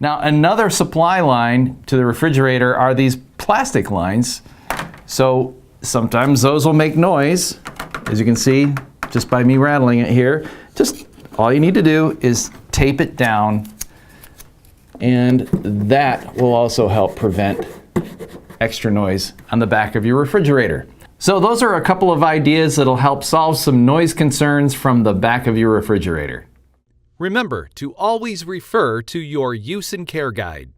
Now, another supply line to the refrigerator are these plastic lines. So sometimes those will make noise, as you can see, just by me rattling it here. Just all you need to do is tape it down, and that will also help prevent extra noise on the back of your refrigerator. So those are a couple of ideas that'll help solve some noise concerns from the back of your refrigerator. Remember to always refer to your use and care guide.